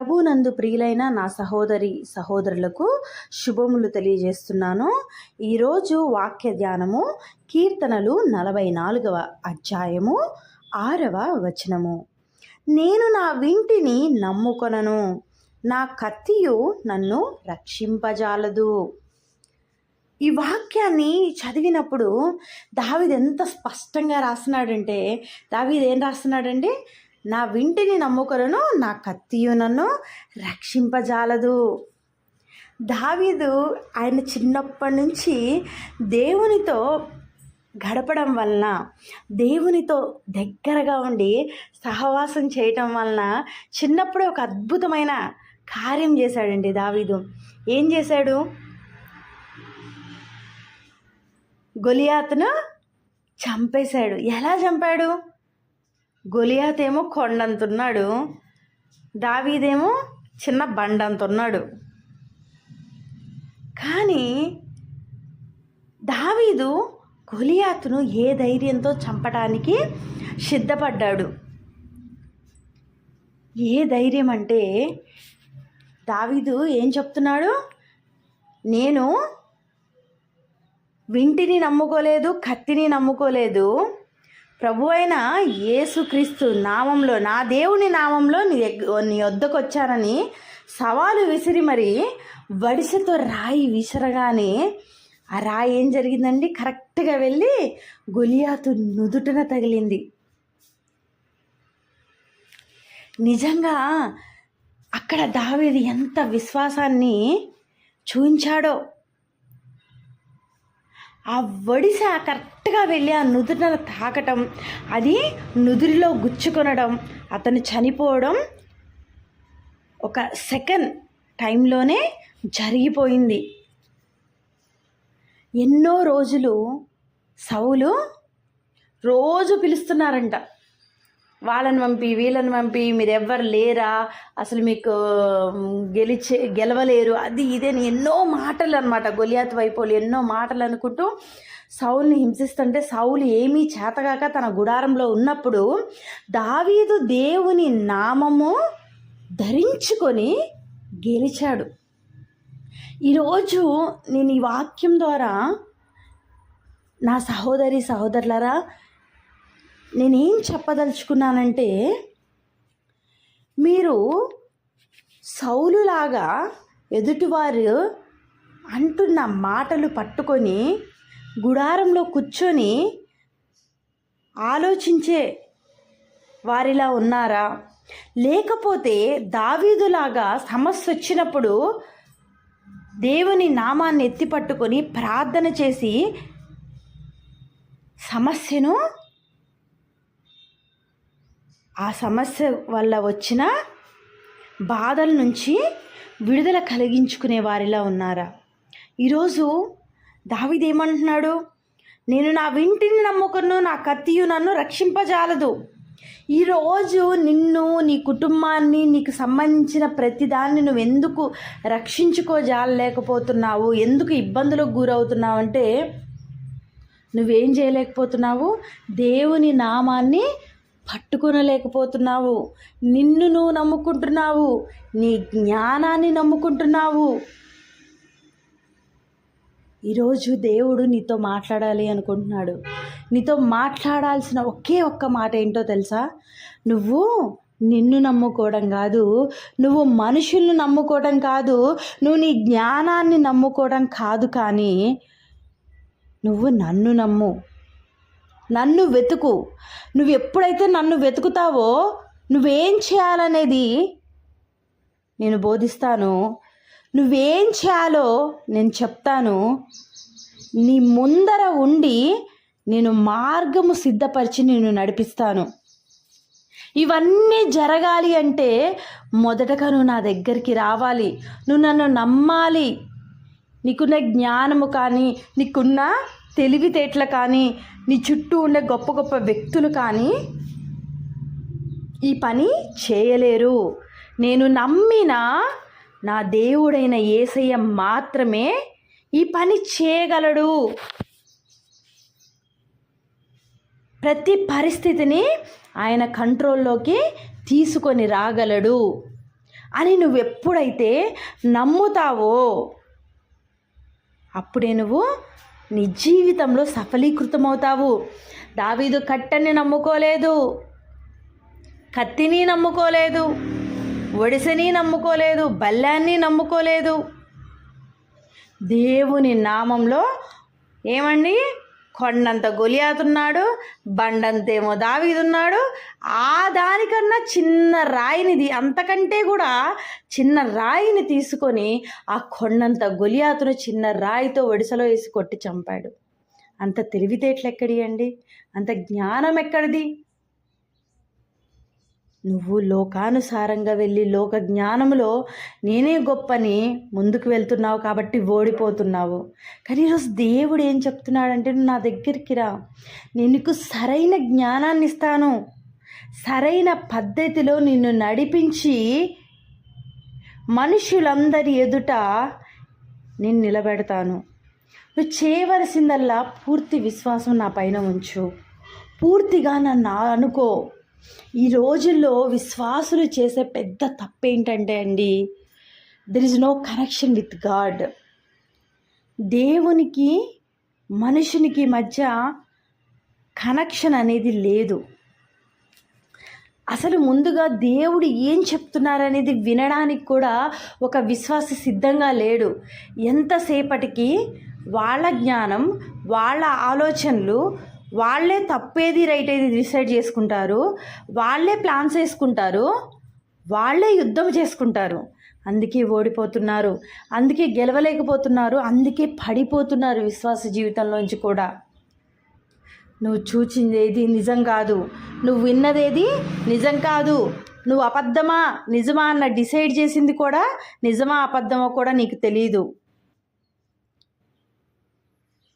ప్రభునందు ప్రియులైన నా సహోదరి సహోదరులకు శుభములు తెలియజేస్తున్నాను. ఈరోజు వాక్య ధ్యానము కీర్తనలు 44వ అధ్యాయము 6వ వచనము. నేను నా వింటిని నమ్ముకొనను, నా కత్తియు నన్ను రక్షింపజాలదు. ఈ వాక్యాన్ని చదివినప్పుడు దావీదు ఎంత స్పష్టంగా రాస్తున్నాడంటే, దావీదు ఏం రాస్తున్నాడండి? నా వింటిని నమ్ముకొనను, నా కత్తియు నన్ను రక్షింపజాలదు. దావీదు ఆయన చిన్నప్పటి నుంచి దేవునితో గడపడం వలన, దేవునితో దగ్గరగా ఉండి సహవాసం చేయటం వలన చిన్నప్పుడే ఒక అద్భుతమైన కార్యం చేశాడండి దావీదు. ఏం చేశాడు? గొలియాతును చంపేశాడు. ఎలా చంపాడు? గొలియాత్ ఏమో కొండంతున్నాడు, దావీదేమో చిన్న బండంతున్నాడు. కానీ దావీదు గొలియాతును ఏ ధైర్యంతో చంపడానికి సిద్ధపడ్డాడు? ఏ ధైర్యం అంటే, దావీదు ఏం చెప్తున్నాడు? నేను వింటిని నమ్ముకోలేదు, కత్తిని నమ్ముకోలేదు, ప్రభు అయిన యేసుక్రీస్తు నామంలో, నా దేవుని నామంలో నీ వద్దకు వచ్చానని సవాలు విసిరి మరి వడిసెతో రాయి విసరగానే ఆ రాయి ఏం జరిగిందండి? కరెక్ట్గా వెళ్ళి గొలియాతు నుదుటన తగిలింది. నిజంగా అక్కడ దావీదు ఎంత విశ్వాసాన్ని చూపించాడో! ఆ వడిస కరెక్ట్గా వెళ్ళి ఆ నుదురున తాకటం, అది నుదురిలో గుచ్చుకొనడం, అతను చనిపోవడం ఒక సెకండ్ టైంలోనే జరిగిపోయింది. ఎన్నో రోజులు సౌలు రోజు పిలుస్తున్నారంట, వాళ్ళని పంపి వీళ్ళని పంపి, మీరు ఎవ్వరు లేరా, అసలు మీకు గెలవలేరు, అది ఇదేని ఎన్నో మాటలు అనమాట. గొలియాతు వైపోలు ఎన్నో మాటలు అనుకుంటూ సౌలుని హింసిస్తుంటే, సౌలు ఏమీ చేతగాక తన గుడారంలో ఉన్నప్పుడు దావీదు దేవుని నామము ధరించుకొని గెలిచాడు. ఈరోజు నేను ఈ వాక్యం ద్వారా నా సహోదరి సహోదరులారా, నేనేం చెప్పదలుచుకున్నానంటే, మీరు సౌలులాగా ఎదుటివారు అంటున్న మాటలు పట్టుకొని గుడారంలో కూర్చొని ఆలోచించే వారిలా ఉన్నారా? లేకపోతే దావీదులాగా సమస్య వచ్చినప్పుడు దేవుని నామాన్ని ఎత్తిపట్టుకొని ప్రార్థన చేసి సమస్యను, ఆ సమస్య వల్ల వచ్చిన బాధల నుంచి విడుదల కలిగించుకునే వారిలా ఉన్నారా? ఈరోజు దావీదు ఏమంటున్నాడు? నేను నా వింటిని నమ్ముకొను, నా కత్తియు నన్ను రక్షింపజాలదు. ఈరోజు నిన్ను, నీ కుటుంబాన్ని, నీకు సంబంధించిన ప్రతిదాన్ని నువ్వు ఎందుకు రక్షించుకోజాలలేకపోతున్నావు, ఎందుకు ఇబ్బందులకు గురవుతున్నావు అంటే, నువ్వేం చేయలేకపోతున్నావు? దేవుని నామాన్ని పట్టుకొనలేకపోతున్నావు. నిన్ను నువ్వు నమ్ముకుంటున్నావు, నీ జ్ఞానాన్ని నమ్ముకుంటున్నావు. ఈరోజు దేవుడు నీతో మాట్లాడాలి అనుకుంటున్నాడు. నీతో మాట్లాడాల్సిన ఒకే ఒక్క మాట ఏంటో తెలుసా? నువ్వు నిన్ను నమ్ముకోవడం కాదు, నువ్వు మనుషుల్ని నమ్ముకోవడం కాదు, నువ్వు నీ జ్ఞానాన్ని నమ్ముకోవడం కాదు, కానీ నువ్వు నన్ను నమ్ము, నన్ను వెతుకు. నువ్వు ఎప్పుడైతే నన్ను వెతుకుతావో నువ్వేం చేయాలనేది నేను బోధిస్తాను, నువ్వేం చేయాలో నేను చెప్తాను. నీ ముందర ఉండి నేను మార్గము సిద్ధపరిచి నిన్ను నడిపిస్తాను. ఇవన్నీ జరగాలి అంటే మొదటగా నువ్వు నా దగ్గరికి రావాలి, నువ్వు నన్ను నమ్మాలి. నీకున్న జ్ఞానము కానీ, నీకున్న తెలివితేటలు కానీ, నీ చుట్టూ ఉండే గొప్ప గొప్ప వ్యక్తులు కానీ ఈ పని చేయలేరు. నేను నమ్మిన నా దేవుడైన యేసయ్య మాత్రమే ఈ పని చేయగలడు. ప్రతి పరిస్థితిని ఆయన కంట్రోల్లోకి తీసుకొని రాగలడు. అని నువ్వు ఎప్పుడైతే నమ్ముతావో అప్పుడే నువ్వు నీ జీవితంలో సఫలీకృతమవుతావు. దావీదు కట్టెని నమ్ముకోలేదు, కత్తిని నమ్ముకోలేదు, ఒడిసెని నమ్ముకోలేదు, బల్లాన్ని నమ్ముకోలేదు. దేవుని నామంలో ఏమండి, కొండంత గొలియాతున్నాడు, బండంతేమో దావీదున్నాడు. ఆ దానికన్నా చిన్న రాయినిది, అంతకంటే కూడా చిన్న రాయిని తీసుకొని ఆ కొండంత గొలియాతును చిన్న రాయితో ఒడిసలో వేసి కొట్టి చంపాడు. అంత తెలివితేటలు ఎక్కడి అండి? అంత జ్ఞానం ఎక్కడిది? నువ్వు లోకానుసారంగా వెళ్ళి లోక జ్ఞానంలో నేనే గొప్పని ముందుకు వెళ్తున్నావు కాబట్టి ఓడిపోతున్నావు. కానీ ఈరోజు దేవుడు ఏం చెప్తున్నాడంటే, నువ్వు నా దగ్గరికి రా, నేను నీకు సరైన జ్ఞానాన్ని ఇస్తాను, సరైన పద్ధతిలో నిన్ను నడిపించి మనుషులందరి ఎదుట నేను నిలబెడతాను. నువ్వు చేయవలసిందల్లా పూర్తి విశ్వాసం నా పైన ఉంచు, పూర్తిగా నన్ను అనుకో. ఈ రోజుల్లో విశ్వాసులు చేసే పెద్ద తప్పేంటంటే అండి, there is no connection with God. దేవునికి మనుషునికి మధ్య కనెక్షన్ అనేది లేదు. అసలు ముందుగా దేవుడు ఏం చెప్తున్నారనేది వినడానికి కూడా ఒక విశ్వాసి సిద్ధంగా లేడు. ఎంతసేపటికి వాళ్ళ జ్ఞానం, వాళ్ళ ఆలోచనలు, వాళ్ళే తప్పేది రైట్ ఏది డిసైడ్ చేసుకుంటారు, వాళ్ళే ప్లాన్స్ వేసుకుంటారు, వాళ్ళే యుద్ధం చేసుకుంటారు. అందుకే ఓడిపోతున్నారు, అందుకే గెలవలేకపోతున్నారు, అందుకే పడిపోతున్నారు విశ్వాస జీవితంలోంచి కూడా. నువ్వు చూచిందేది నిజం కాదు, నువ్వు విన్నదేది నిజం కాదు, నువ్వు అబద్ధమా నిజమా అన్న డిసైడ్ చేసింది కూడా నిజమా అబద్ధమో కూడా నీకు తెలియదు.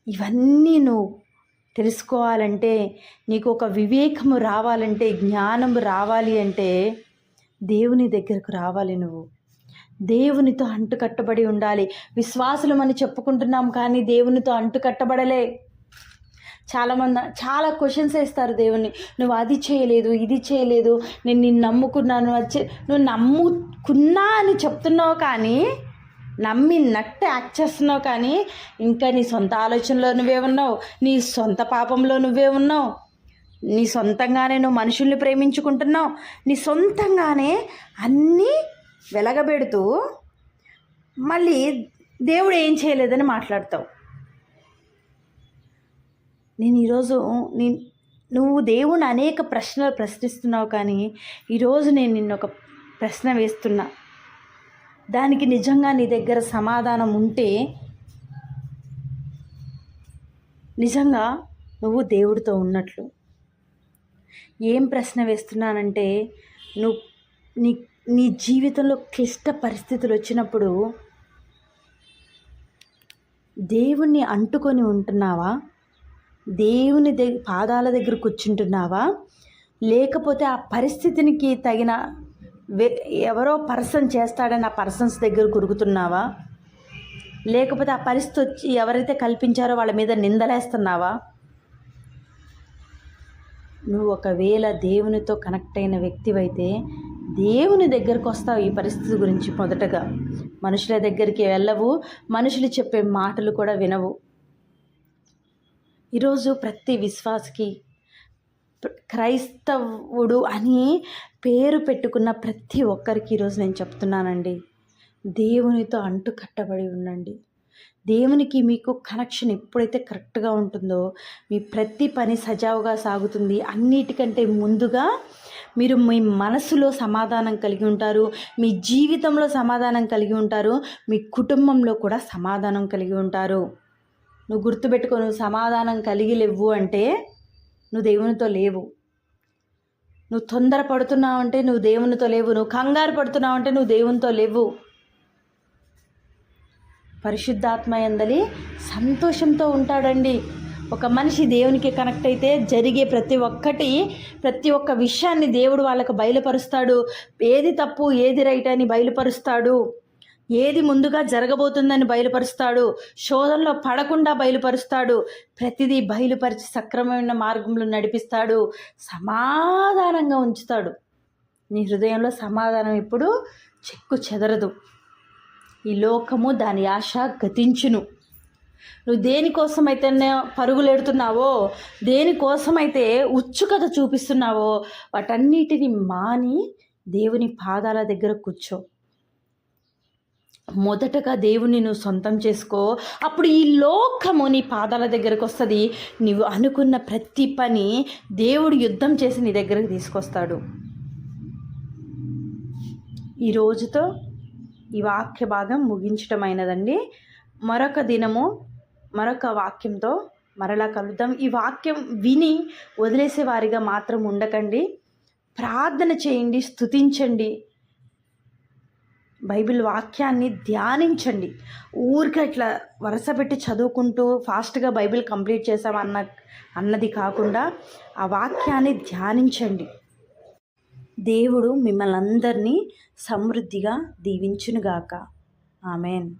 ఇవన్నీ నువ్వు తెలుసుకోవాలంటే, నీకు ఒక వివేకము రావాలంటే, జ్ఞానం రావాలి అంటే దేవుని దగ్గరకు రావాలి. నువ్వు దేవునితో అంటుకట్టబడి ఉండాలి. విశ్వాసులమని చెప్పుకుంటున్నాం కానీ దేవునితో అంటుకట్టబడలే. చాలామంది చాలా క్వశ్చన్స్ వేస్తారు దేవుణ్ణి, నువ్వు అది చేయలేదు, ఇది చేయలేదు, నేను నిన్ను నమ్ముకున్నాను, నువ్వు నమ్ముకున్నా అని చెప్తున్నావు కానీ, నమ్మినట్టు యాక్ట్ చేస్తున్నావు కానీ, ఇంకా నీ సొంత ఆలోచనలో నువ్వే ఉన్నావు, నీ సొంత పాపంలో నువ్వే ఉన్నావు, నీ సొంతంగానే నువ్వు మనుషుల్ని ప్రేమించుకుంటున్నావు, నీ సొంతంగానే అన్నీ వెలగబెడుతూ మళ్ళీ దేవుడు ఏం చేయలేదని మాట్లాడతావు. నేను ఈరోజు నువ్వు దేవుని అనేక ప్రశ్నలు ప్రశ్నిస్తున్నావు కానీ ఈరోజు నేను నిన్ను ఒక ప్రశ్న వేస్తున్నా. దానికి నిజంగా నీ దగ్గర సమాధానం ఉంటే నిజంగా నువ్వు దేవుడితో ఉన్నట్లు. ఏం ప్రశ్న వేస్తున్నానంటే, నువ్వు నీ జీవితంలో క్లిష్ట పరిస్థితులు వచ్చినప్పుడు దేవుణ్ణి అంటుకొని ఉంటున్నావా? దేవుని పాదాల దగ్గర కూర్చుంటున్నావా? లేకపోతే ఆ పరిస్థితికి తగిన ఎవరో పర్సన్ చేస్తాడని ఆ పర్సన్స్ దగ్గర కురుగుతున్నావా? లేకపోతే ఆ పరిస్థితి వచ్చి ఎవరైతే కల్పించారో వాళ్ళ మీద నిందలేస్తున్నావా? నువ్వు ఒకవేళ దేవునితో కనెక్ట్ అయిన వ్యక్తివైతే దేవుని దగ్గరకు వస్తావు. ఈ పరిస్థితి గురించి మొదటగా మనుషుల దగ్గరికి వెళ్ళవు, మనుషులు చెప్పే మాటలు కూడా వినవు. ఈరోజు ప్రతి విశ్వాసికి, క్రైస్తవుడు అని పేరు పెట్టుకున్న ప్రతి ఒక్కరికి ఈరోజు నేను చెప్తున్నానండి, దేవునితో అంటు కట్టబడి ఉండండి. దేవునికి మీకు కనెక్షన్ ఎప్పుడైతే కరెక్ట్గా ఉంటుందో మీ ప్రతి పని సజావుగా సాగుతుంది. అన్నిటికంటే ముందుగా మీరు మీ మనసులో సమాధానం కలిగి ఉంటారు, మీ జీవితంలో సమాధానం కలిగి ఉంటారు, మీ కుటుంబంలో కూడా సమాధానం కలిగి ఉంటారు. నువ్వు గుర్తుపెట్టుకో, నువ్వు సమాధానం కలిగి లేవు అంటే నువ్వు దేవునితో లేవు. నువ్వు తొందరపడుతున్నావు అంటే నువ్వు దేవునితో లేవు. నువ్వు కంగారు పడుతున్నావు అంటే నువ్వు దేవునితో లేవు. పరిశుద్ధాత్మ యందలి సంతోషంతో ఉంటాడండి. ఒక మనిషి దేవునికి కనెక్ట్ అయితే జరిగే ప్రతి ఒక్క విషయాన్ని దేవుడు వాళ్ళకు బయలుపరుస్తాడు. ఏది తప్పు ఏది రైట్ అని బయలుపరుస్తాడు. ఏది ముందుగా జరగబోతుందని బయలుపరుస్తాడు. శోధనలో పడకుండా బయలుపరుస్తాడు. ప్రతిదీ బయలుపరిచి సక్రమమైన మార్గంలో నడిపిస్తాడు. సమాధానంగా ఉంచుతాడు. నీ హృదయంలో సమాధానం ఎప్పుడు చెక్కు చెదరదు. ఈ లోకము దాని ఆశ గతించును. నువ్వు దేనికోసమైతే పరుగులెడుతున్నావో, దేనికోసమైతే ఉత్సుకత చూపిస్తున్నావో వాటన్నిటిని మాని దేవుని పాదాల దగ్గర కూర్చో. మొదటగా దేవుని నువ్వు సొంతం చేసుకో. అప్పుడు ఈ లోకము నీ పాదాల దగ్గరకు వస్తుంది. నువ్వు అనుకున్న ప్రతి పని దేవుడు యుద్ధం చేసి నీ దగ్గరకు తీసుకొస్తాడు. ఈ రోజుతో ఈ వాక్య భాగం ముగించటమైనదండి. మరొక దినము మరొక వాక్యంతో మరలా కలుద్దాం. ఈ వాక్యం విని వదిలేసే వారిగా మాత్రం ఉండకండి. ప్రార్థన చేయండి, స్తుతించండి, బైబిల్ వాక్యాన్ని ధ్యానించండి. ఊరికే ఇట్లా వరుస పెట్టి చదువుకుంటూ ఫాస్ట్గా బైబిల్ కంప్లీట్ చేసామన్నది కాకుండా ఆ వాక్యాన్ని ధ్యానించండి. దేవుడు మిమ్మల్ని అందరినీ సమృద్ధిగా దీవించునుగాక. ఆమెన్.